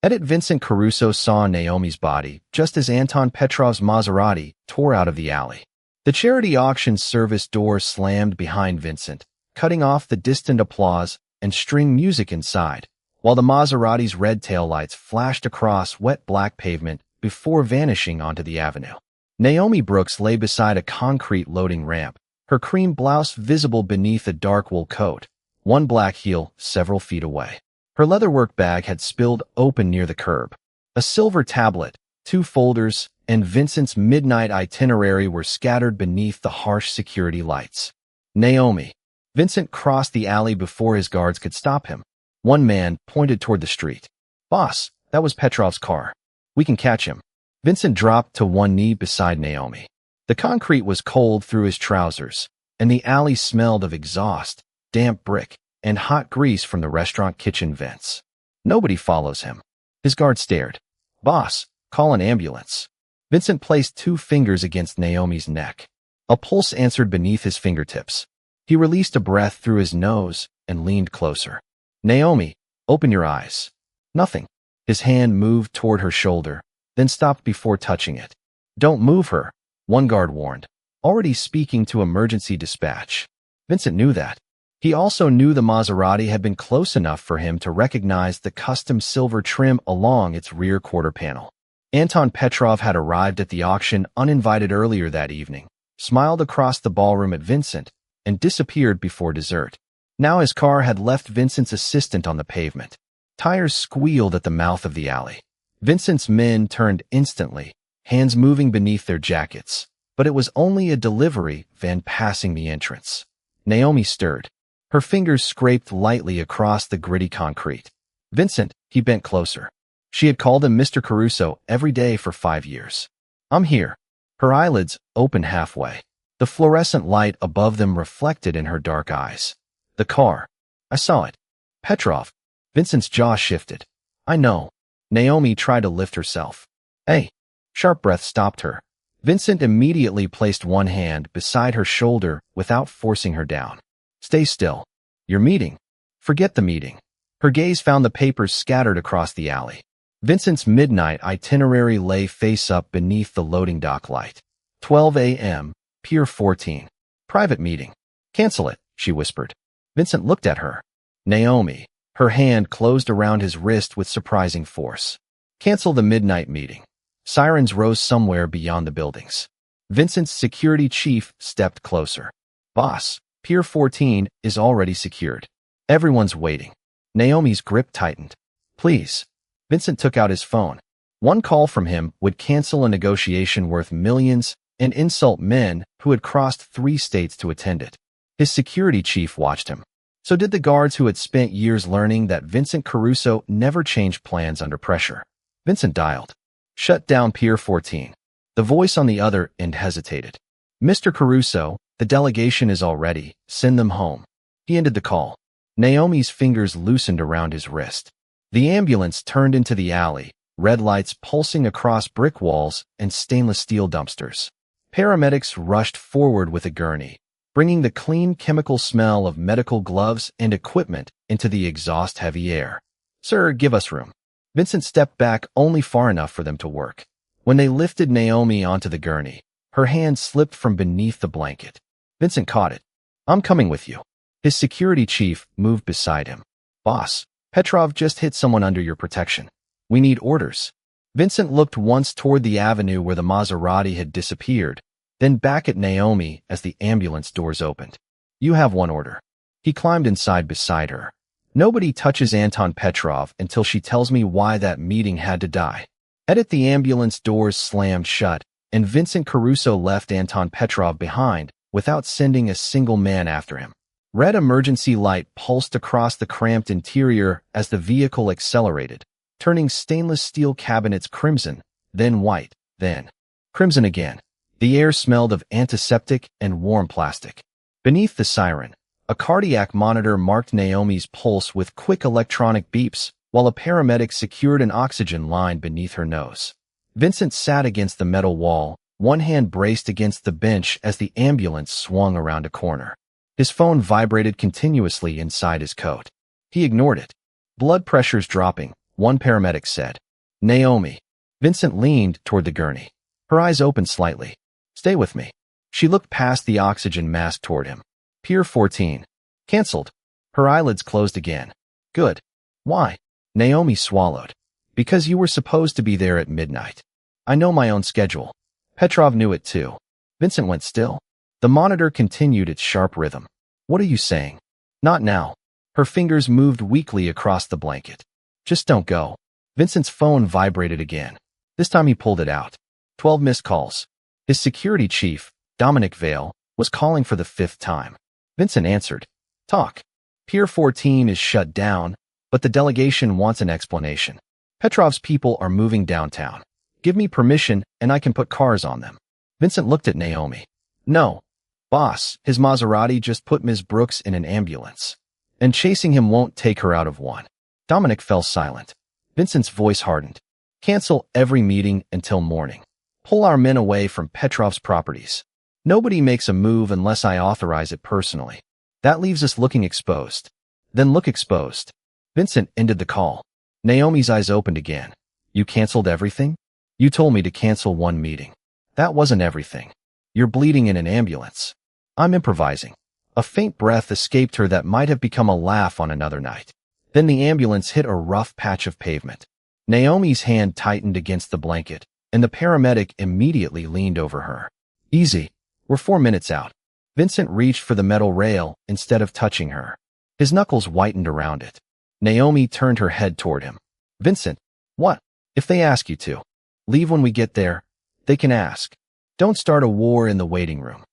Edit Vincent Caruso saw Naomi's body just as Anton Petrov's Maserati tore out of the alley. The charity auction service door slammed behind Vincent, cutting off the distant applause and string music inside, while the Maserati's red taillights flashed across wet black pavement before vanishing onto the avenue. Naomi Brooks lay beside a concrete loading ramp, her cream blouse visible beneath a dark wool coat, one black heel several feet away. Her leatherwork bag had spilled open near the curb. A silver tablet, 2 folders, and Vincent's midnight itinerary were scattered beneath the harsh security lights. Naomi. Vincent crossed the alley before his guards could stop him. One man pointed toward the street. "Boss, that was Petrov's car. We can catch him." Vincent dropped to one knee beside Naomi. The concrete was cold through his trousers, and the alley smelled of exhaust, damp brick, and hot grease from the restaurant kitchen vents. Nobody follows him. His guard stared. "Boss, call an ambulance." Vincent placed 2 fingers against Naomi's neck. A pulse answered beneath his fingertips. He released a breath through his nose and leaned closer. "Naomi, open your eyes." Nothing. His hand moved toward her shoulder, then stopped before touching it. "Don't move her," one guard warned, already speaking to emergency dispatch. Vincent knew that. He also knew the Maserati had been close enough for him to recognize the custom silver trim along its rear quarter panel. Anton Petrov had arrived at the auction uninvited earlier that evening, smiled across the ballroom at Vincent, and disappeared before dessert. Now his car had left Vincent's assistant on the pavement. Tires squealed at the mouth of the alley. Vincent's men turned instantly, hands moving beneath their jackets, but it was only a delivery van passing the entrance. Naomi stirred. Her fingers scraped lightly across the gritty concrete. "Vincent," he bent closer. She had called him Mr. Caruso every day for 5 years. "I'm here." Her eyelids opened halfway. The fluorescent light above them reflected in her dark eyes. "The car. I saw it." "Petrov." Vincent's jaw shifted. "I know." Naomi tried to lift herself. "Hey." Sharp breath stopped her. Vincent immediately placed one hand beside her shoulder without forcing her down. "Stay still. Your meeting." "Forget the meeting." Her gaze found the papers scattered across the alley. Vincent's midnight itinerary lay face up beneath the loading dock light. 12 a.m., Pier 14. "Private meeting." "Cancel it," she whispered. Vincent looked at her. "Naomi." Her hand closed around his wrist with surprising force. "Cancel the midnight meeting." Sirens rose somewhere beyond the buildings. Vincent's security chief stepped closer. "Boss, Pier 14 is already secured. Everyone's waiting." Naomi's grip tightened. "Please." Vincent took out his phone. One call from him would cancel a negotiation worth millions and insult men who had crossed 3 states to attend it. His security chief watched him. So did the guards who had spent years learning that Vincent Caruso never changed plans under pressure. Vincent dialed. "Shut down Pier 14. The voice on the other end hesitated. "Mr. Caruso, the delegation is all ready. Send them home." He ended the call. Naomi's fingers loosened around his wrist. The ambulance turned into the alley, red lights pulsing across brick walls and stainless steel dumpsters. Paramedics rushed forward with a gurney, bringing the clean chemical smell of medical gloves and equipment into the exhaust-heavy air. "Sir, give us room." Vincent stepped back only far enough for them to work. When they lifted Naomi onto the gurney, her hand slipped from beneath the blanket. Vincent caught it. "I'm coming with you." His security chief moved beside him. "Boss, Petrov just hit someone under your protection. We need orders." Vincent looked once toward the avenue where the Maserati had disappeared, then back at Naomi as the ambulance doors opened. "You have one order." He climbed inside beside her. "Nobody touches Anton Petrov until she tells me why that meeting had to die." Edit the ambulance doors slammed shut, and Vincent Caruso left Anton Petrov behind without sending a single man after him. Red emergency light pulsed across the cramped interior as the vehicle accelerated, turning stainless steel cabinets crimson, then white, then crimson again. The air smelled of antiseptic and warm plastic. Beneath the siren, a cardiac monitor marked Naomi's pulse with quick electronic beeps, while a paramedic secured an oxygen line beneath her nose. Vincent sat against the metal wall, one hand braced against the bench as the ambulance swung around a corner. His phone vibrated continuously inside his coat. He ignored it. "Blood pressure's dropping," one paramedic said. Naomi. Vincent leaned toward the gurney. Her eyes opened slightly. Stay with me. She looked past the oxygen mask toward him. Pier 14. Cancelled. Her eyelids closed again. Good. Why? Naomi swallowed. Because you were supposed to be there at midnight. I know my own schedule. Petrov knew it too. Vincent went still. The monitor continued its sharp rhythm. What are you saying? Not now. Her fingers moved weakly across the blanket. Just don't go. Vincent's phone vibrated again. This time he pulled it out. 12 missed calls. His security chief, Dominic Vale, was calling for the 5th time. Vincent answered. Talk. Pier 14 is shut down, but the delegation wants an explanation. Petrov's people are moving downtown. Give me permission and I can put cars on them. Vincent looked at Naomi. No. Boss, his Maserati just put Ms. Brooks in an ambulance. And chasing him won't take her out of one. Dominic fell silent. Vincent's voice hardened. Cancel every meeting until morning. Pull our men away from Petrov's properties. Nobody makes a move unless I authorize it personally. That leaves us looking exposed. Then look exposed. Vincent ended the call. Naomi's eyes opened again. You canceled everything? You told me to cancel one meeting. That wasn't everything. You're bleeding in an ambulance. I'm improvising. A faint breath escaped her that might have become a laugh on another night. Then the ambulance hit a rough patch of pavement. Naomi's hand tightened against the blanket, and the paramedic immediately leaned over her. Easy. We're 4 minutes out. Vincent reached for the metal rail instead of touching her. His knuckles whitened around it. Naomi turned her head toward him. Vincent, what? If they ask you to. Leave when we get there. They can ask. Don't start a war in the waiting room.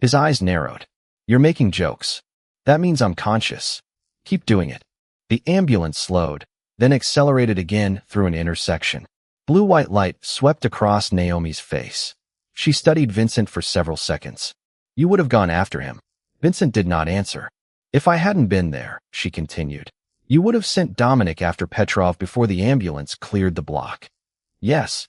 His eyes narrowed. You're making jokes. That means I'm conscious. Keep doing it. The ambulance slowed, then accelerated again through an intersection. Blue-white light swept across Naomi's face. She studied Vincent for several seconds. You would have gone after him. Vincent did not answer. If I hadn't been there, she continued, you would have sent Dominic after Petrov before the ambulance cleared the block. Yes.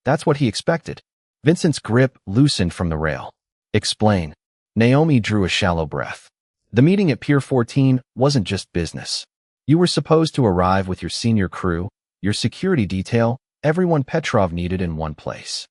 That's what he expected. Vincent's grip loosened from the rail. Explain. Naomi drew a shallow breath. The meeting at Pier 14 wasn't just business. You were supposed to arrive with your senior crew, your security detail, everyone Petrov needed in one place.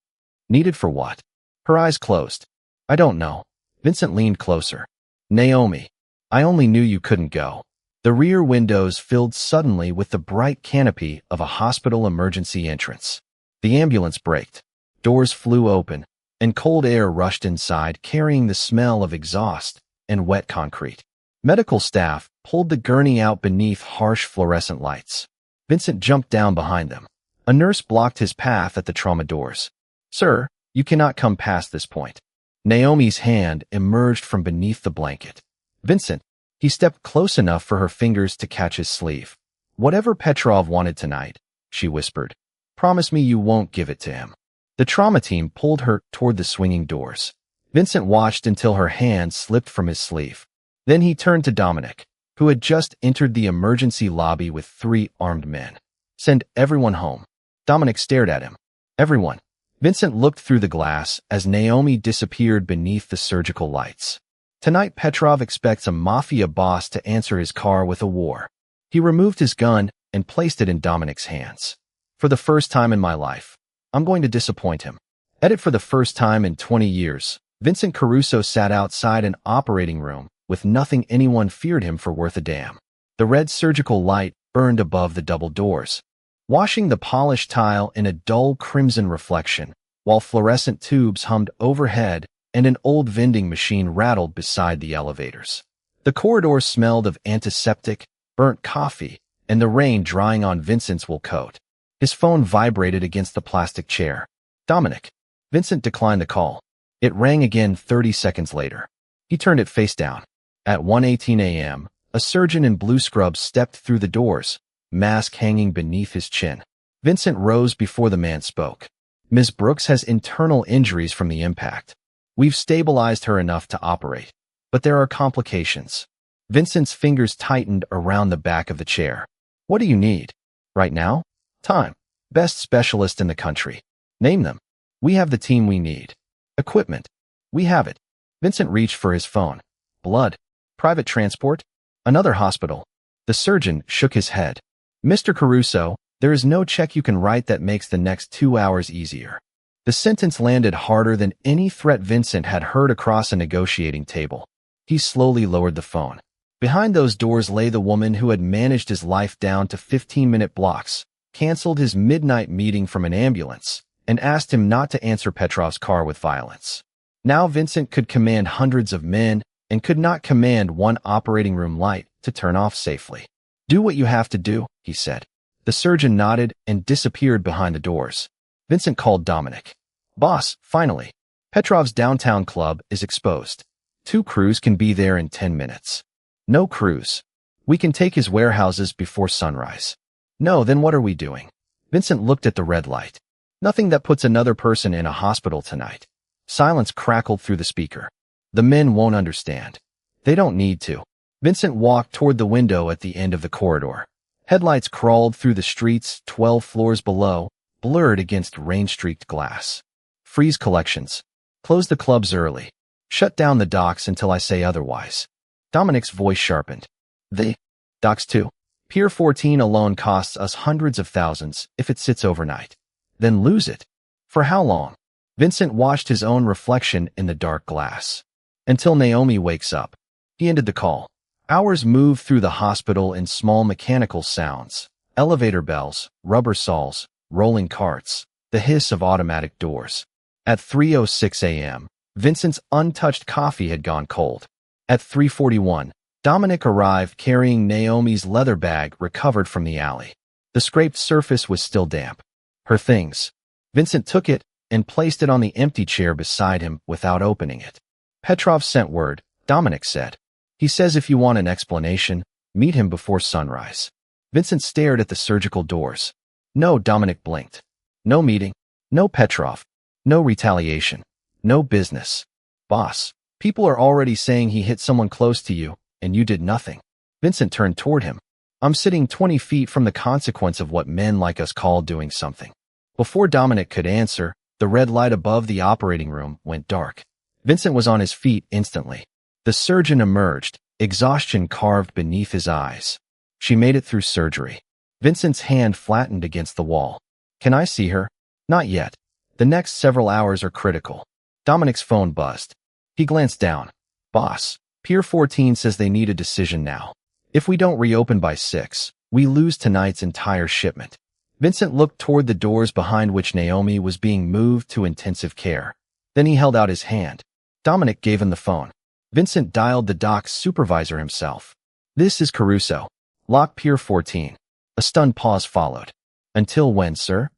Needed for what? Her eyes closed. I don't know. Vincent leaned closer. Naomi, I only knew you couldn't go. The rear windows filled suddenly with the bright canopy of a hospital emergency entrance. The ambulance braked. Doors flew open, and cold air rushed inside, carrying the smell of exhaust and wet concrete. Medical staff pulled the gurney out beneath harsh fluorescent lights. Vincent jumped down behind them. A nurse blocked his path at the trauma doors. Sir, you cannot come past this point. Naomi's hand emerged from beneath the blanket. Vincent, he stepped close enough for her fingers to catch his sleeve. Whatever Petrov wanted tonight, she whispered. Promise me you won't give it to him. The trauma team pulled her toward the swinging doors. Vincent watched until her hand slipped from his sleeve. Then he turned to Dominic, who had just entered the emergency lobby with 3 armed men. Send everyone home. Dominic stared at him. Everyone. Vincent looked through the glass as Naomi disappeared beneath the surgical lights. Tonight Petrov expects a Mafia boss to answer his car with a war. He removed his gun and placed it in Dominic's hands. For the first time in my life, I'm going to disappoint him. Edit for the first time in 20 years, Vincent Caruso sat outside an operating room with nothing anyone feared him for worth a damn. The red surgical light burned above the double doors, washing the polished tile in a dull crimson reflection, while fluorescent tubes hummed overhead and an old vending machine rattled beside the elevators. The corridor smelled of antiseptic, burnt coffee, and the rain drying on Vincent's wool coat. His phone vibrated against the plastic chair. Dominic. Vincent declined the call. It rang again 30 seconds later. He turned it face down. At 1:18 a.m., a surgeon in blue scrubs stepped through the doors, mask hanging beneath his chin. Vincent rose before the man spoke. Ms. Brooks has internal injuries from the impact. We've stabilized her enough to operate, but there are complications. Vincent's fingers tightened around the back of the chair. What do you need? Right now? Time. Best specialist in the country. Name them. We have the team we need. Equipment. We have it. Vincent reached for his phone. Blood. Private transport. Another hospital. The surgeon shook his head. Mr. Caruso, There is no check you can write that makes the next 2 hours easier. The sentence landed harder than any threat Vincent had heard across a negotiating table. He slowly lowered the phone. Behind those doors lay the woman who had managed his life down to 15-minute blocks, canceled his midnight meeting from an ambulance, and asked him not to answer Petrov's car with violence. Now Vincent could command hundreds of men and could not command one operating room light to turn off safely. "Do what you have to do," he said. The surgeon nodded and disappeared behind the doors. Vincent called Dominic. "Boss, finally. Petrov's downtown club is exposed. 2 crews can be there in 10 minutes. "No crews. We can take his warehouses before sunrise." "No, then what are we doing?" Vincent looked at the red light. "Nothing that puts another person in a hospital tonight." Silence crackled through the speaker. "The men won't understand. They don't need to." Vincent walked toward the window at the end of the corridor. Headlights crawled through the streets 12 floors below, blurred against rain-streaked glass. "Freeze collections. Close the clubs early. Shut down the docks until I say otherwise." Dominic's voice sharpened. "The docks too? Pier 14 alone costs us hundreds of thousands if it sits overnight. Then lose it. For how long?" Vincent watched his own reflection in the dark glass. "Until Naomi wakes up." He ended the call. Hours moved through the hospital in small mechanical sounds. Elevator bells, rubber saws, rolling carts, the hiss of automatic doors. At 3:06 a.m., Vincent's untouched coffee had gone cold. At 3:41, Dominic arrived carrying Naomi's leather bag recovered from the alley. The scraped surface was still damp. Her things. Vincent took it and placed it on the empty chair beside him without opening it. "Petrov sent word," Dominic said. "He says if you want an explanation, meet him before sunrise." Vincent stared at the surgical doors. "No," Dominic blinked. "No meeting. No Petrov. No retaliation. No business. Boss, people are already saying he hit someone close to you, and you did nothing." Vincent turned toward him. "I'm sitting 20 feet from the consequence of what men like us call doing something." Before Dominic could answer, the red light above the operating room went dark. Vincent was on his feet instantly. The surgeon emerged, exhaustion carved beneath his eyes. "She made it through surgery." Vincent's hand flattened against the wall. "Can I see her?" "Not yet. The next several hours are critical." Dominic's phone buzzed. He glanced down. "Boss, Pier 14 says they need a decision now. If we don't reopen by 6, we lose tonight's entire shipment." Vincent looked toward the doors behind which Naomi was being moved to intensive care. Then he held out his hand. Dominic gave him the phone. Vincent dialed the dock's supervisor himself. "This is Caruso. Lock Pier 14. A stunned pause followed. "Until when, sir?"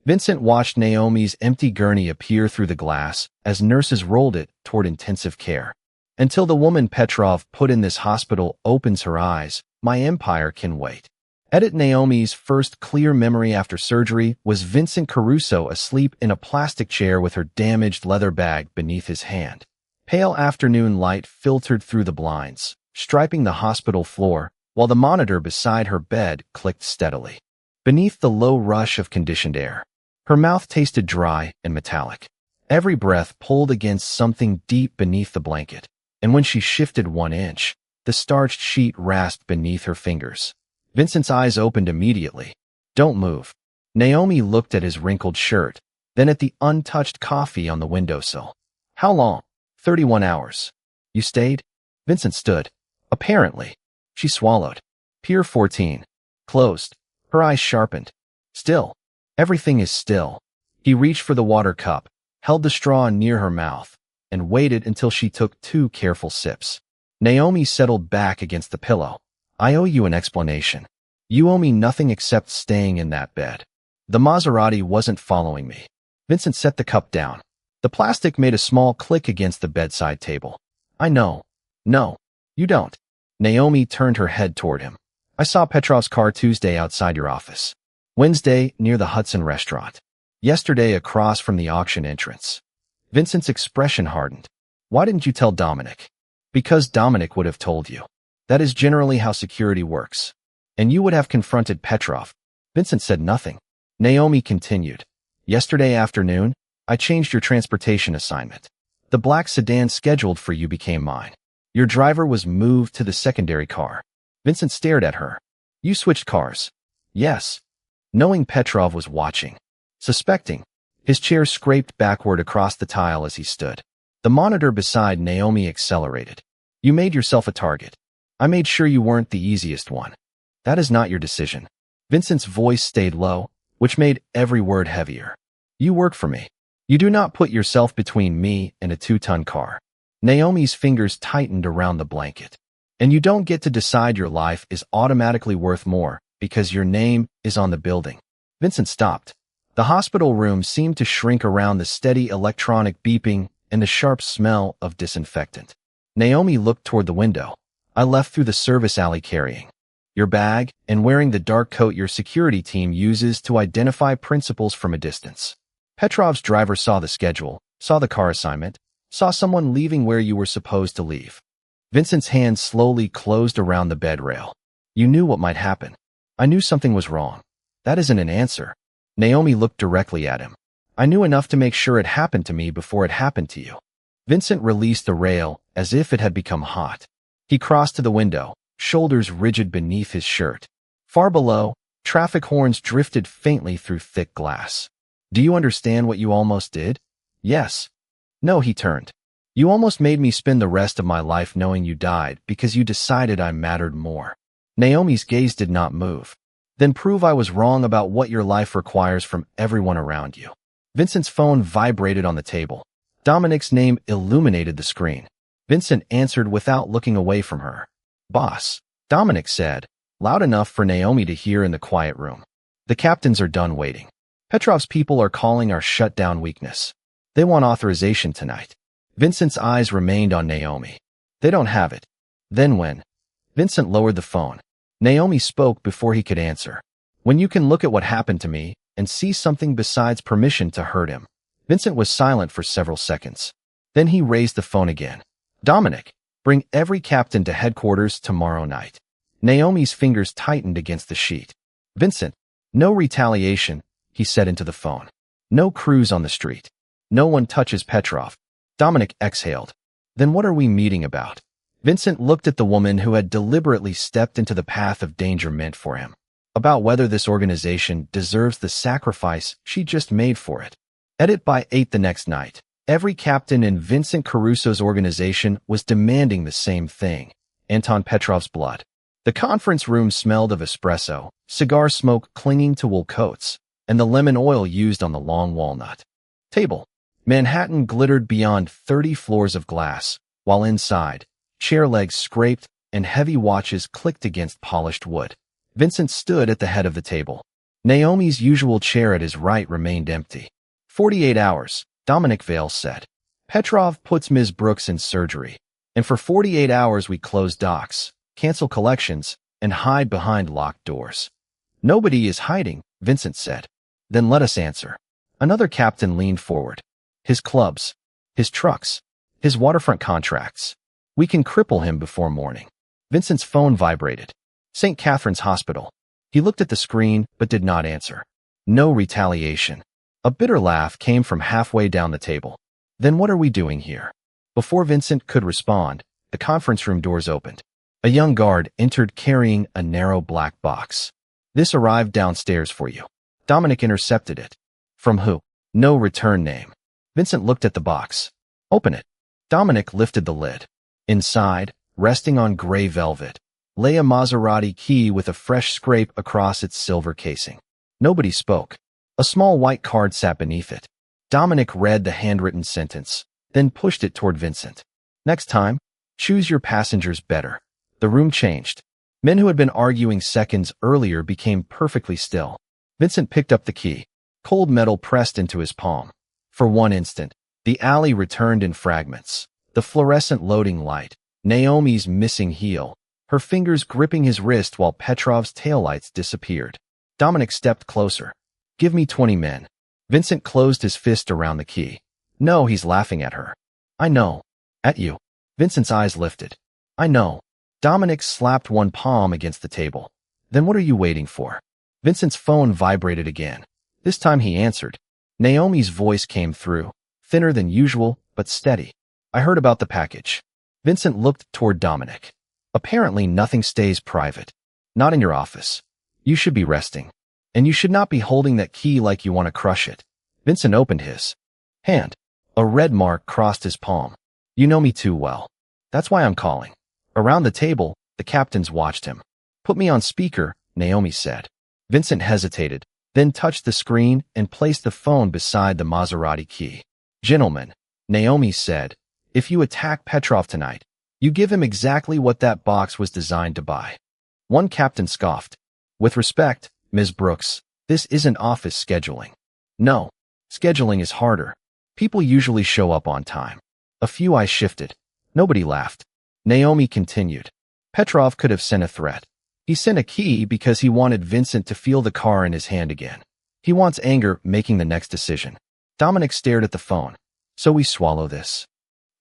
Vincent watched Naomi's empty gurney appear through the glass as nurses rolled it toward intensive care. "Until the woman Petrov put in this hospital opens her eyes, my empire can wait." Edit Naomi's first clear memory after surgery was Vincent Caruso asleep in a plastic chair with her damaged leather bag beneath his hand. Pale afternoon light filtered through the blinds, striping the hospital floor, while the monitor beside her bed clicked steadily. Beneath the low rush of conditioned air, her mouth tasted dry and metallic. Every breath pulled against something deep beneath the blanket, and when she shifted 1 inch, the starched sheet rasped beneath her fingers. Vincent's eyes opened immediately. "Don't move." Naomi looked at his wrinkled shirt, then at the untouched coffee on the windowsill. "How long?" 31 hours. "You stayed?" Vincent stood. "Apparently." She swallowed. "Pier 14. Closed." Her eyes sharpened. "Still. Everything is still." He reached for the water cup, held the straw near her mouth, and waited until she took 2 careful sips. Naomi settled back against the pillow. "I owe you an explanation. You owe me nothing except staying in that bed." The Maserati wasn't following me. Vincent set the cup down. The plastic made a small click against the bedside table. "I know." "No, you don't." Naomi turned her head toward him. "I saw Petrov's car Tuesday outside your office. Wednesday near the Hudson restaurant. Yesterday across from the auction entrance." Vincent's expression hardened. "Why didn't you tell Dominic?" "Because Dominic would have told you. That is generally how security works. And you would have confronted Petrov." Vincent said nothing. Naomi continued. "Yesterday afternoon, I changed your transportation assignment. The black sedan scheduled for you became mine. Your driver was moved to the secondary car." Vincent stared at her. "You switched cars." "Yes." knowing Petrov was watching. Suspecting. His chair scraped backward across the tile as he stood. The monitor beside Naomi accelerated. You made yourself a target. I made sure you weren't the easiest one. That is not your decision. Vincent's voice stayed low, which made every word heavier. You work for me. You do not put yourself between me and a 2-ton car. Naomi's fingers tightened around the blanket. And you don't get to decide your life is automatically worth more because your name is on the building. Vincent stopped. The hospital room seemed to shrink around the steady electronic beeping and the sharp smell of disinfectant. Naomi looked toward the window. I left through the service alley carrying your bag and wearing the dark coat your security team uses to identify principals from a distance. Petrov's driver saw the schedule, saw the car assignment, saw someone leaving where you were supposed to leave. Vincent's hand slowly closed around the bed rail. You knew what might happen. I knew something was wrong. That isn't an answer. Naomi looked directly at him. I knew enough to make sure it happened to me before it happened to you. Vincent released the rail as if it had become hot. He crossed to the window, shoulders rigid beneath his shirt. Far below, traffic horns drifted faintly through thick glass. Do you understand what you almost did? Yes. No, he turned. You almost made me spend the rest of my life knowing you died because you decided I mattered more. Naomi's gaze did not move. Then prove I was wrong about what your life requires from everyone around you. Vincent's phone vibrated on the table. Dominic's name illuminated the screen. Vincent answered without looking away from her. Boss, Dominic said, loud enough for Naomi to hear in the quiet room. The captains are done waiting. Petrov's people are calling our shutdown weakness. They want authorization tonight. Vincent's eyes remained on Naomi. They don't have it. Then when? Vincent lowered the phone. Naomi spoke before he could answer. When you can look at what happened to me and see something besides permission to hurt him. Vincent was silent for several seconds. Then he raised the phone again. Dominic, bring every captain to headquarters tomorrow night. Naomi's fingers tightened against the sheet. Vincent, no retaliation, he said into the phone. No crews on the street. No one touches Petrov. Dominic exhaled. Then what are we meeting about? Vincent looked at the woman who had deliberately stepped into the path of danger meant for him. About whether this organization deserves the sacrifice she just made for it. Edit by 8 the next night. Every captain in Vincent Caruso's organization was demanding the same thing. Anton Petrov's blood. The conference room smelled of espresso, cigar smoke clinging to wool coats, and the lemon oil used on the long walnut table. Manhattan glittered beyond 30 floors of glass, while inside, chair legs scraped and heavy watches clicked against polished wood. Vincent stood at the head of the table. Naomi's usual chair at his right remained empty. 48 hours, Dominic Vale said. Petrov puts Ms. Brooks in surgery, and for 48 hours we close docks, cancel collections, and hide behind locked doors. Nobody is hiding, Vincent said. Then let us answer. Another captain leaned forward. His clubs, his trucks, his waterfront contracts. We can cripple him before morning. Vincent's phone vibrated. St. Catherine's Hospital. He looked at the screen but did not answer. No retaliation. A bitter laugh came from halfway down the table. Then what are we doing here? Before Vincent could respond, the conference room doors opened. A young guard entered carrying a narrow black box. This arrived downstairs for you. Dominic intercepted it. From who? No return name. Vincent looked at the box. Open it. Dominic lifted the lid. Inside, resting on gray velvet, lay a Maserati key with a fresh scrape across its silver casing. Nobody spoke. A small white card sat beneath it. Dominic read the handwritten sentence, then pushed it toward Vincent. Next time, choose your passengers better. The room changed. Men who had been arguing seconds earlier became perfectly still. Vincent picked up the key. Cold metal pressed into his palm. For one instant, the alley returned in fragments. The fluorescent loading light, Naomi's missing heel, her fingers gripping his wrist while Petrov's taillights disappeared. Dominic stepped closer. Give me 20 men. Vincent closed his fist around the key. No, he's laughing at her. I know. At you. Vincent's eyes lifted. I know. Dominic slapped one palm against the table. Then what are you waiting for? Vincent's phone vibrated again. This time he answered. Naomi's voice came through, thinner than usual, but steady. I heard about the package. Vincent looked toward Dominic. Apparently nothing stays private. Not in your office. You should be resting. And you should not be holding that key like you want to crush it. Vincent opened his hand. A red mark crossed his palm. You know me too well. That's why I'm calling. Around the table, the captains watched him. Put me on speaker, Naomi said. Vincent hesitated, then touched the screen and placed the phone beside the Maserati key. Gentlemen, Naomi said, if you attack Petrov tonight, you give him exactly what that box was designed to buy. One captain scoffed. With respect, Ms. Brooks, this isn't office scheduling. No, scheduling is harder. People usually show up on time. A few I shifted. Nobody laughed. Naomi continued. Petrov could have sent a threat. He sent a key because he wanted Vincent to feel the car in his hand again. He wants anger making the next decision. Dominic stared at the phone. So we swallow this?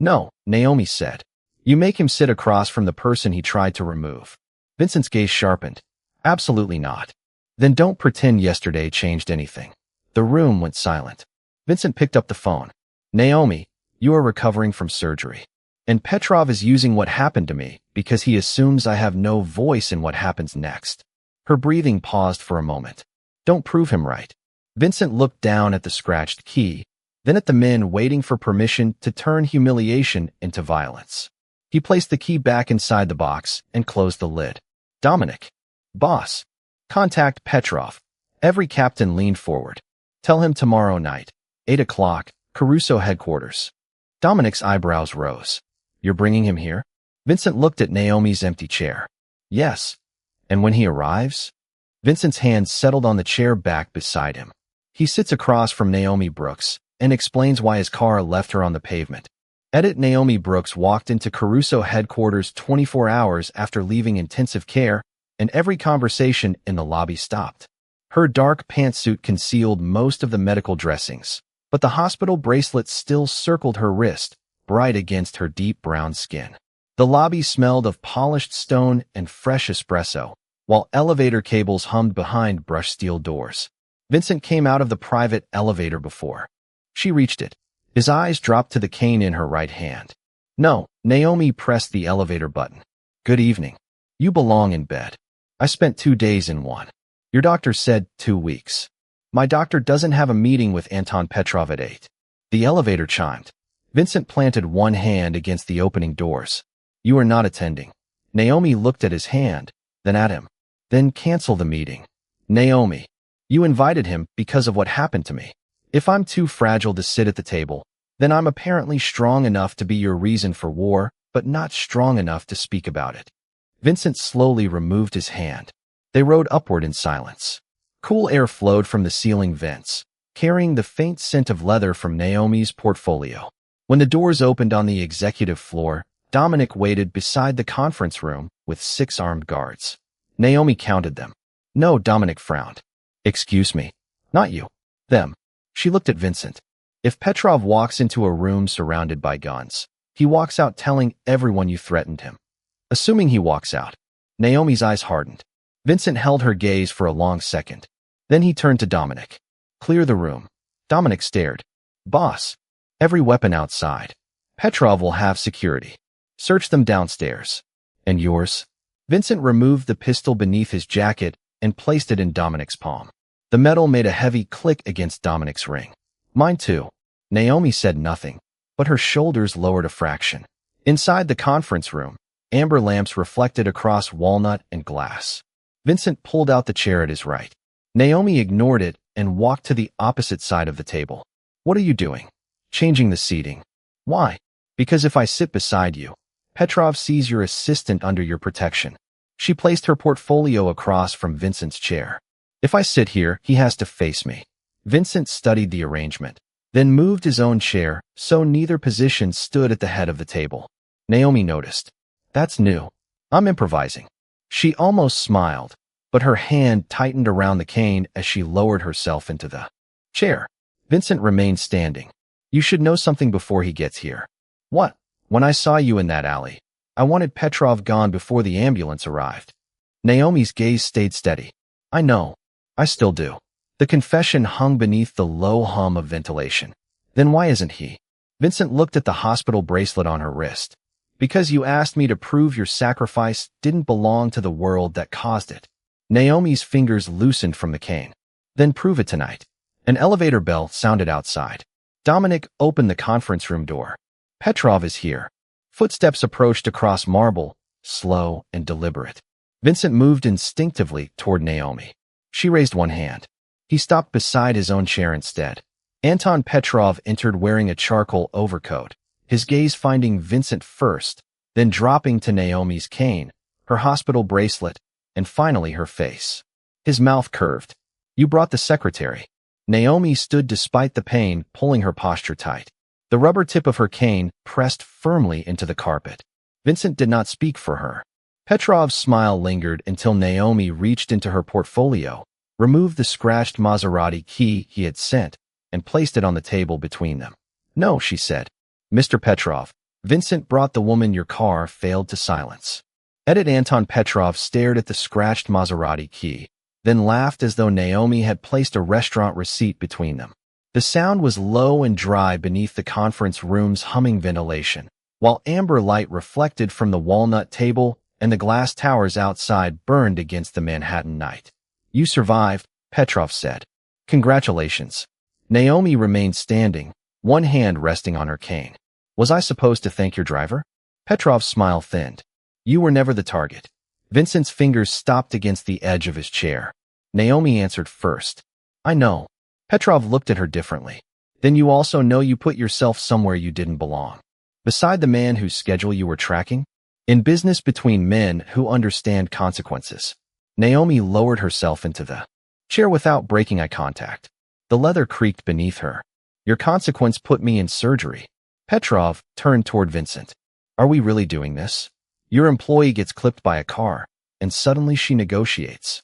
No, Naomi said. You make him sit across from the person he tried to remove. Vincent's gaze sharpened. Absolutely not. Then don't pretend yesterday changed anything. The room went silent. Vincent picked up the phone. Naomi, you are recovering from surgery. And Petrov is using what happened to me because he assumes I have no voice in what happens next. Her breathing paused for a moment. Don't prove him right. Vincent looked down at the scratched key, then at the men waiting for permission to turn humiliation into violence. He placed the key back inside the box and closed the lid. Dominic. Boss. Contact Petrov. Every captain leaned forward. Tell him tomorrow night, 8 o'clock, Caruso headquarters. Dominic's eyebrows rose. You're bringing him here? Vincent looked at Naomi's empty chair. Yes. And when he arrives? Vincent's hand settled on the chair back beside him. He sits across from Naomi Brooks and explains why his car left her on the pavement. Edit Naomi Brooks walked into Caruso headquarters 24 hours after leaving intensive care, and every conversation in the lobby stopped. Her dark pantsuit concealed most of the medical dressings, but the hospital bracelet still circled her wrist, bright against her deep brown skin. The lobby smelled of polished stone and fresh espresso, while elevator cables hummed behind brushed steel doors. Vincent came out of the private elevator before she reached it. His eyes dropped to the cane in her right hand. No, Naomi pressed the elevator button. Good evening. You belong in bed. I spent 2 days in one. Your doctor said 2 weeks. My doctor doesn't have a meeting with Anton Petrov at 8. The elevator chimed. Vincent planted one hand against the opening doors. You are not attending. Naomi looked at his hand, then at him. Then cancel the meeting. Naomi, you invited him because of what happened to me. If I'm too fragile to sit at the table, then I'm apparently strong enough to be your reason for war, but not strong enough to speak about it. Vincent slowly removed his hand. They rode upward in silence. Cool air flowed from the ceiling vents, carrying the faint scent of leather from Naomi's portfolio. When the doors opened on the executive floor, Dominic waited beside the conference room with 6 armed guards. Naomi counted them. No, Dominic frowned. Excuse me. Not you. Them. She looked at Vincent. If Petrov walks into a room surrounded by guns, he walks out telling everyone you threatened him. Assuming he walks out. Naomi's eyes hardened. Vincent held her gaze for a long second. Then he turned to Dominic. Clear the room. Dominic stared. Boss. Every weapon outside. Petrov will have security. Search them downstairs. And yours? Vincent removed the pistol beneath his jacket and placed it in Dominic's palm. The metal made a heavy click against Dominic's ring. Mine too. Naomi said nothing, but her shoulders lowered a fraction. Inside the conference room, amber lamps reflected across walnut and glass. Vincent pulled out the chair at his right. Naomi ignored it and walked to the opposite side of the table. What are you doing? Changing the seating. Why? Because if I sit beside you, Petrov sees your assistant under your protection. She placed her portfolio across from Vincent's chair. If I sit here, he has to face me. Vincent studied the arrangement, then moved his own chair so neither position stood at the head of the table. Naomi noticed. That's new. I'm improvising. She almost smiled, but her hand tightened around the cane as she lowered herself into the chair. Vincent remained standing. You should know something before he gets here. What? When I saw you in that alley, I wanted Petrov gone before the ambulance arrived. Naomi's gaze stayed steady. I know. I still do. The confession hung beneath the low hum of ventilation. Then why isn't he? Vincent looked at the hospital bracelet on her wrist. Because you asked me to prove your sacrifice didn't belong to the world that caused it. Naomi's fingers loosened from the cane. Then prove it tonight. An elevator bell sounded outside. Dominic opened the conference room door. Petrov is here. Footsteps approached across marble, slow and deliberate. Vincent moved instinctively toward Naomi. She raised one hand. He stopped beside his own chair instead. Anton Petrov entered wearing a charcoal overcoat, his gaze finding Vincent first, then dropping to Naomi's cane, her hospital bracelet, and finally her face. His mouth curved. "You brought the secretary." Naomi stood despite the pain, pulling her posture tight. The rubber tip of her cane pressed firmly into the carpet. Vincent did not speak for her. Petrov's smile lingered until Naomi reached into her portfolio, removed the scratched Maserati key he had sent, and placed it on the table between them. "No," she said. "Mr. Petrov, Vincent brought the woman your car failed to silence." Edit Anton Petrov stared at the scratched Maserati key, then laughed as though Naomi had placed a restaurant receipt between them. The sound was low and dry beneath the conference room's humming ventilation, while amber light reflected from the walnut table and the glass towers outside burned against the Manhattan night. "You survived," Petrov said. "Congratulations." Naomi remained standing, one hand resting on her cane. "Was I supposed to thank your driver?" Petrov's smile thinned. "You were never the target." Vincent's fingers stopped against the edge of his chair. Naomi answered first. "I know." Petrov looked at her differently. "Then you also know you put yourself somewhere you didn't belong. Beside the man whose schedule you were tracking? In business between men who understand consequences." Naomi lowered herself into the chair without breaking eye contact. The leather creaked beneath her. "Your consequence put me in surgery." Petrov turned toward Vincent. "Are we really doing this? Your employee gets clipped by a car, and suddenly she negotiates."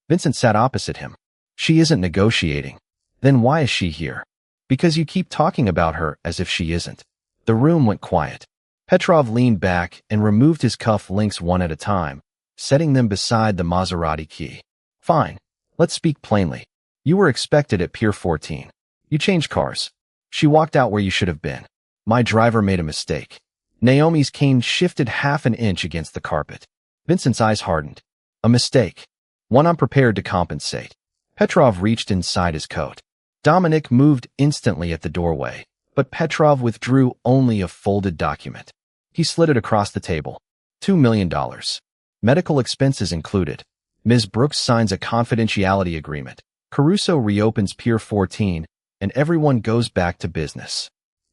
Vincent sat opposite him. "She isn't negotiating." "Then why is she here?" "Because you keep talking about her as if she isn't." The room went quiet. Petrov leaned back and removed his cuff links one at a time, setting them beside the Maserati key. "Fine. Let's speak plainly. You were expected at Pier 14. You changed cars. She walked out where you should have been. My driver made a mistake." Naomi's cane shifted half an inch against the carpet. Vincent's eyes hardened. "A mistake. One I'm prepared to compensate." Petrov reached inside his coat. Dominic moved instantly at the doorway, but Petrov withdrew only a folded document. He slid it across the table. $2 million. Medical expenses included. Ms. Brooks signs a confidentiality agreement. Caruso reopens Pier 14, and everyone goes back to business.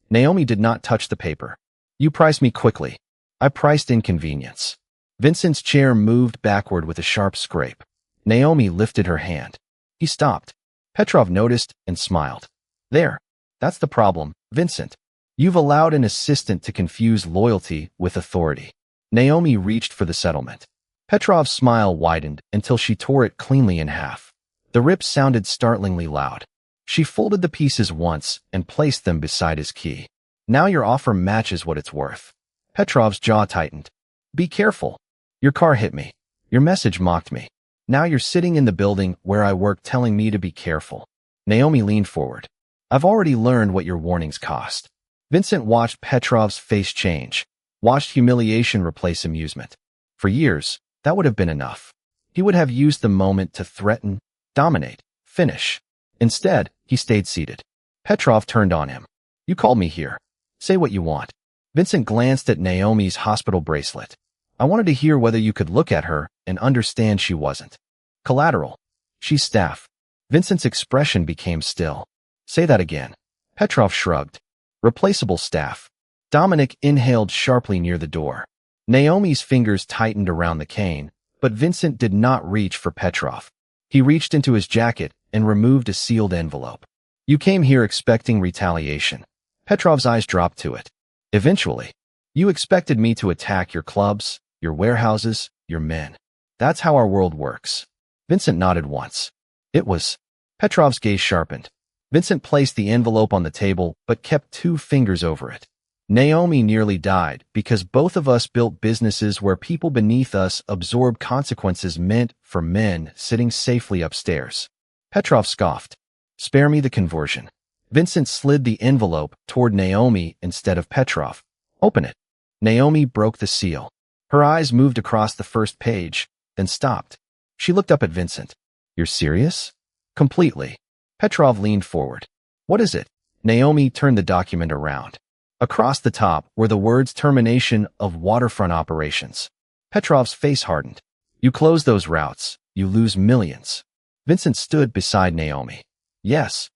Naomi did not touch the paper. "You priced me quickly." "I priced inconvenience." Vincent's chair moved backward with a sharp scrape. Naomi lifted her hand. He stopped. Petrov noticed and smiled. "There. That's the problem, Vincent. You've allowed an assistant to confuse loyalty with authority." Naomi reached for the settlement. Petrov's smile widened until she tore it cleanly in half. The rip sounded startlingly loud. She folded the pieces once and placed them beside his key. "Now your offer matches what it's worth." Petrov's jaw tightened. "Be careful. Your car hit me. Your message mocked me. Now you're sitting in the building where I work telling me to be careful." Naomi leaned forward. "I've already learned what your warnings cost." Vincent watched Petrov's face change, watched humiliation replace amusement. For years, that would have been enough. He would have used the moment to threaten, dominate, finish. Instead, he stayed seated. Petrov turned on him. "You called me here. Say what you want." Vincent glanced at Naomi's hospital bracelet. "I wanted to hear whether you could look at her and understand she wasn't collateral. She's staff." Vincent's expression became still. "Say that again." Petrov shrugged. "Replaceable staff." Dominic inhaled sharply near the door. Naomi's fingers tightened around the cane, but Vincent did not reach for Petrov. He reached into his jacket and removed a sealed envelope. "You came here expecting retaliation." Petrov's eyes dropped to it. "Eventually. You expected me to attack your clubs, your warehouses, your men. That's how our world works." Vincent nodded once. "It was." Petrov's gaze sharpened. Vincent placed the envelope on the table but kept 2 fingers over it. "Naomi nearly died because both of us built businesses where people beneath us absorb consequences meant for men sitting safely upstairs." Petrov scoffed. "Spare me the conversion." Vincent slid the envelope toward Naomi instead of Petrov. "Open it." Naomi broke the seal. Her eyes moved across the first page, then stopped. She looked up at Vincent. "You're serious?" Completely. Petrov leaned forward. What is it? Naomi turned the document around. Across the top were the words termination of waterfront operations. Petrov's face hardened. You close those routes, you lose millions. Vincent stood beside Naomi. Yes.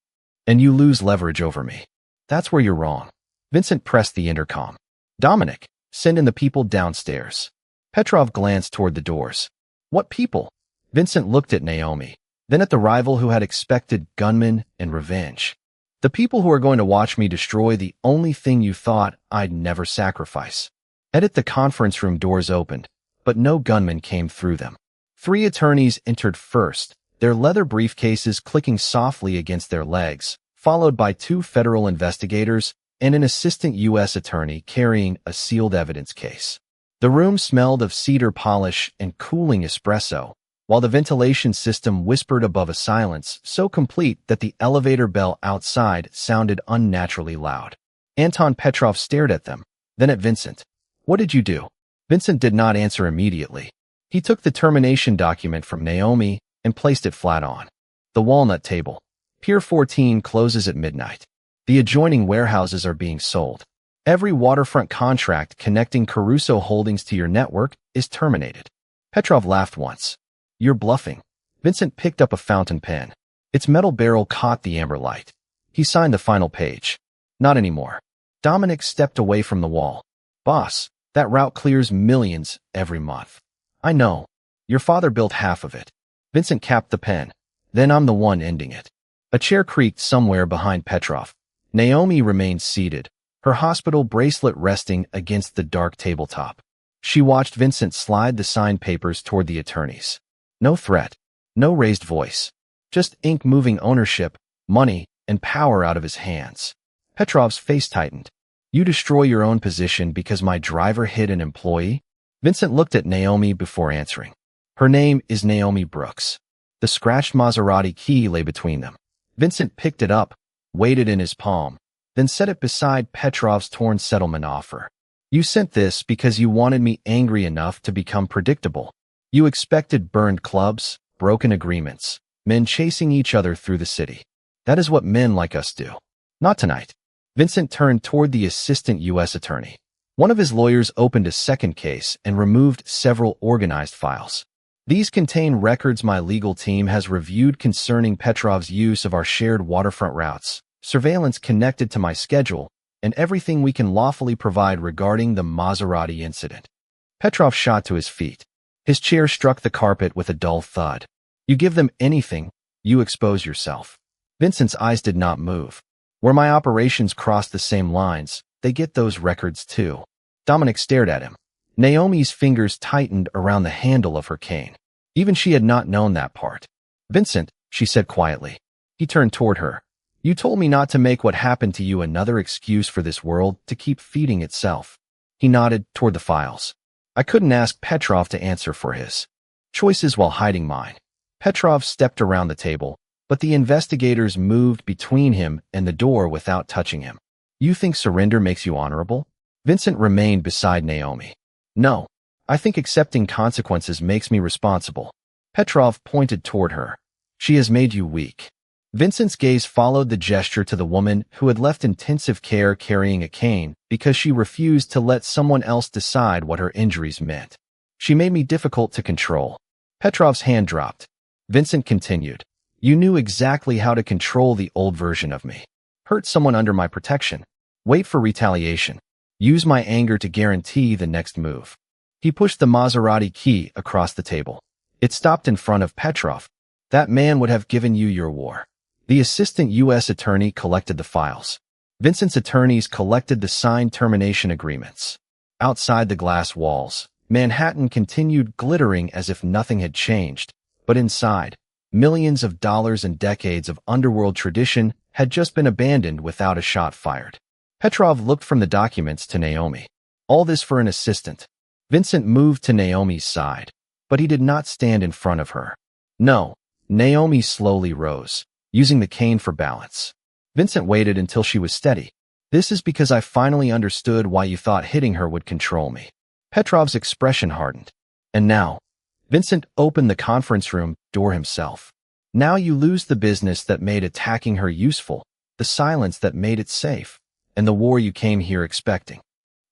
And you lose leverage over me. That's where you're wrong. Vincent pressed the intercom. Dominic, send in the people downstairs. Petrov glanced toward the doors. What people? Vincent looked at Naomi, then at the rival who had expected gunmen and revenge. The people who are going to watch me destroy the only thing you thought I'd never sacrifice. At the conference room doors opened, but no gunmen came through them. 3 attorneys entered first, their leather briefcases clicking softly against their legs, followed by 2 federal investigators and an assistant U.S. attorney carrying a sealed evidence case. The room smelled of cedar polish and cooling espresso, while the ventilation system whispered above a silence so complete that the elevator bell outside sounded unnaturally loud. Anton Petrov stared at them, then at Vincent. What did you do? Vincent did not answer immediately. He took the termination document from Naomi and placed it flat on the walnut table. Pier 14 closes at midnight. The adjoining warehouses are being sold. Every waterfront contract connecting Caruso Holdings to your network is terminated. Petrov laughed once. You're bluffing. Vincent picked up a fountain pen. Its metal barrel caught the amber light. He signed the final page. Not anymore. Dominic stepped away from the wall. Boss, that route clears millions every month. I know. Your father built half of it. Vincent capped the pen. Then I'm the one ending it. A chair creaked somewhere behind Petrov. Naomi remained seated, her hospital bracelet resting against the dark tabletop. She watched Vincent slide the signed papers toward the attorneys. No threat, no raised voice, just ink moving ownership, money, and power out of his hands. Petrov's face tightened. You destroy your own position because my driver hit an employee? Vincent looked at Naomi before answering. Her name is Naomi Brooks. The scratched Maserati key lay between them. Vincent picked it up, weighed it in his palm, then set it beside Petrov's torn settlement offer. You sent this because you wanted me angry enough to become predictable. You expected burned clubs, broken agreements, men chasing each other through the city. That is what men like us do. Not tonight. Vincent turned toward the assistant U.S. attorney. One of his lawyers opened a second case and removed several organized files. These contain records my legal team has reviewed concerning Petrov's use of our shared waterfront routes, surveillance connected to my schedule, and everything we can lawfully provide regarding the Maserati incident. Petrov shot to his feet. His chair struck the carpet with a dull thud. You give them anything, you expose yourself. Vincent's eyes did not move. Where my operations cross the same lines, they get those records too. Dominic stared at him. Naomi's fingers tightened around the handle of her cane. Even she had not known that part. Vincent, she said quietly. He turned toward her. You told me not to make what happened to you another excuse for this world to keep feeding itself. He nodded toward the files. I couldn't ask Petrov to answer for his choices while hiding mine. Petrov stepped around the table, but the investigators moved between him and the door without touching him. You think surrender makes you honorable? Vincent remained beside Naomi. No, I think accepting consequences makes me responsible. Petrov pointed toward her. She has made you weak. Vincent's gaze followed the gesture to the woman who had left intensive care carrying a cane because she refused to let someone else decide what her injuries meant. She made me difficult to control. Petrov's hand dropped. Vincent continued. You knew exactly how to control the old version of me. Hurt someone under my protection. Wait for retaliation. Use my anger to guarantee the next move. He pushed the Maserati key across the table. It stopped in front of Petrov. That man would have given you your war. The assistant U.S. attorney collected the files. Vincent's attorneys collected the signed termination agreements. Outside the glass walls, Manhattan continued glittering as if nothing had changed, but inside, millions of dollars and decades of underworld tradition had just been abandoned without a shot fired. Petrov looked from the documents to Naomi. All this for an assistant. Vincent moved to Naomi's side, but he did not stand in front of her. No, Naomi slowly rose, using the cane for balance. Vincent waited until she was steady. This is because I finally understood why you thought hitting her would control me. Petrov's expression hardened. And now, Vincent opened the conference room door himself. Now you lose the business that made attacking her useful, the silence that made it safe, and the war you came here expecting.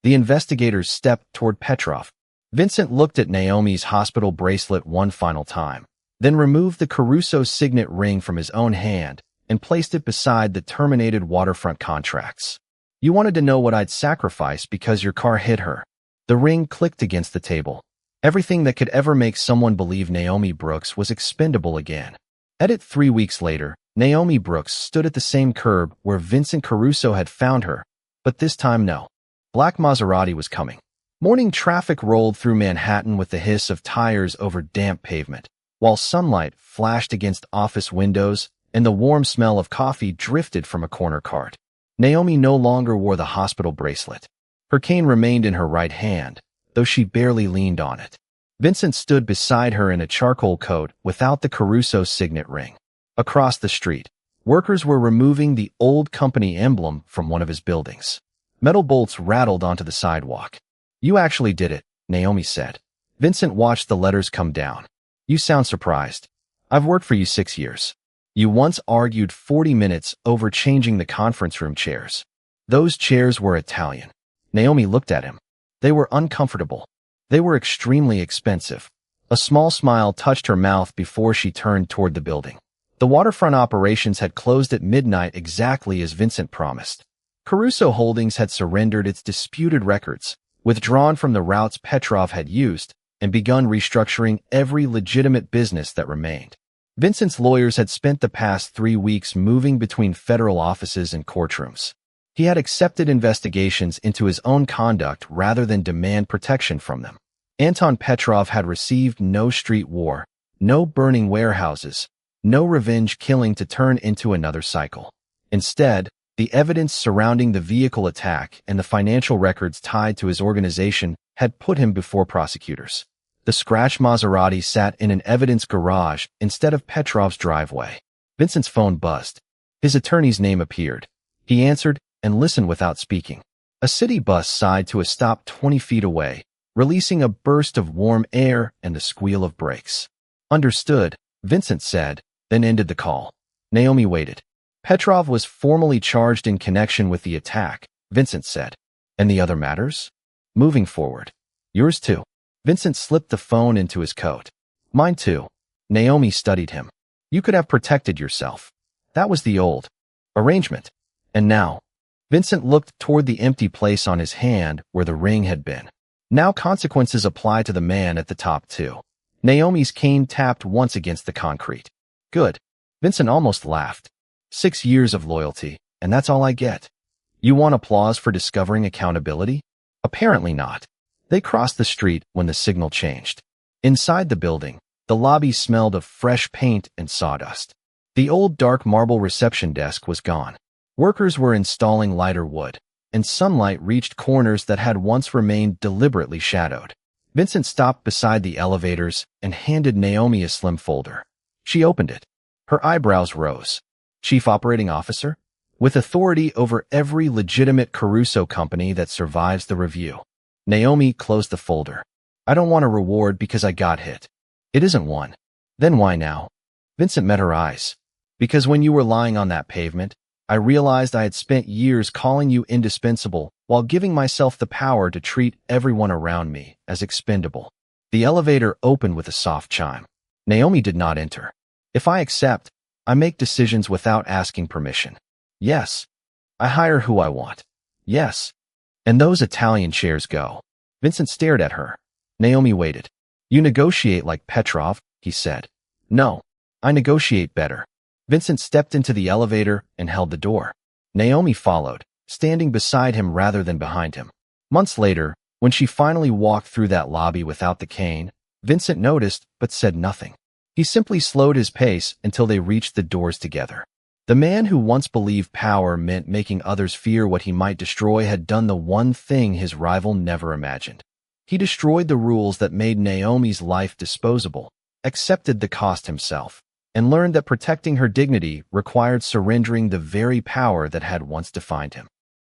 The investigators stepped toward Petrov. Vincent looked at Naomi's hospital bracelet one final time, then removed the Caruso signet ring from his own hand and placed it beside the terminated waterfront contracts. You wanted to know what I'd sacrifice because your car hit her. The ring clicked against the table. Everything that could ever make someone believe Naomi Brooks was expendable again. Edit 3 weeks later, Naomi Brooks stood at the same curb where Vincent Caruso had found her, but this time no. Black Maserati was coming. Morning traffic rolled through Manhattan with the hiss of tires over damp pavement, while sunlight flashed against office windows and the warm smell of coffee drifted from a corner cart. Naomi no longer wore the hospital bracelet. Her cane remained in her right hand, though she barely leaned on it. Vincent stood beside her in a charcoal coat without the Caruso signet ring. Across the street, workers were removing the old company emblem from one of his buildings. Metal bolts rattled onto the sidewalk. You actually did it, Naomi said. Vincent watched the letters come down. You sound surprised. I've worked for you 6 years. You once argued 40 minutes over changing the conference room chairs. Those chairs were Italian. Naomi looked at him. They were uncomfortable. They were extremely expensive. A small smile touched her mouth before she turned toward the building. The waterfront operations had closed at midnight exactly as Vincent promised. Caruso Holdings had surrendered its disputed records, withdrawn from the routes Petrov had used, and begun restructuring every legitimate business that remained. Vincent's lawyers had spent the past 3 weeks moving between federal offices and courtrooms. He had accepted investigations into his own conduct rather than demand protection from them. Anton Petrov had received no street war, no burning warehouses, no revenge killing to turn into another cycle. Instead, the evidence surrounding the vehicle attack and the financial records tied to his organization had put him before prosecutors. The scratch Maserati sat in an evidence garage instead of Petrov's driveway. Vincent's phone buzzed. His attorney's name appeared. He answered and listened without speaking. A city bus sighed to a stop 20 feet away, releasing a burst of warm air and the squeal of brakes. Understood, Vincent said, then ended the call. Naomi waited. Petrov was formally charged in connection with the attack, Vincent said. And the other matters? Moving forward. Yours too. Vincent slipped the phone into his coat. Mine too. Naomi studied him. You could have protected yourself. That was the old arrangement. And now? Vincent looked toward the empty place on his hand where the ring had been. Now consequences apply to the man at the top too. Naomi's cane tapped once against the concrete. Good. Vincent almost laughed. 6 years of loyalty, and that's all I get. You want applause for discovering accountability? Apparently not. They crossed the street when the signal changed. Inside the building, the lobby smelled of fresh paint and sawdust. The old dark marble reception desk was gone. Workers were installing lighter wood, and sunlight reached corners that had once remained deliberately shadowed. Vincent stopped beside the elevators and handed Naomi a slim folder. She opened it. Her eyebrows rose. Chief Operating Officer? With authority over every legitimate Caruso company that survives the review. Naomi closed the folder. I don't want a reward because I got hit. It isn't one. Then why now? Vincent met her eyes. Because when you were lying on that pavement, I realized I had spent years calling you indispensable while giving myself the power to treat everyone around me as expendable. The elevator opened with a soft chime. Naomi did not enter. If I accept, I make decisions without asking permission. Yes. I hire who I want. Yes. And those Italian chairs go. Vincent stared at her. Naomi waited. You negotiate like Petrov, he said. No. I negotiate better. Vincent stepped into the elevator and held the door. Naomi followed, standing beside him rather than behind him. Months later, when she finally walked through that lobby without the cane, Vincent noticed but said nothing. He simply slowed his pace until they reached the doors together. The man who once believed power meant making others fear what he might destroy had done the one thing his rival never imagined. He destroyed the rules that made Naomi's life disposable, accepted the cost himself, and learned that protecting her dignity required surrendering the very power that had once defined him.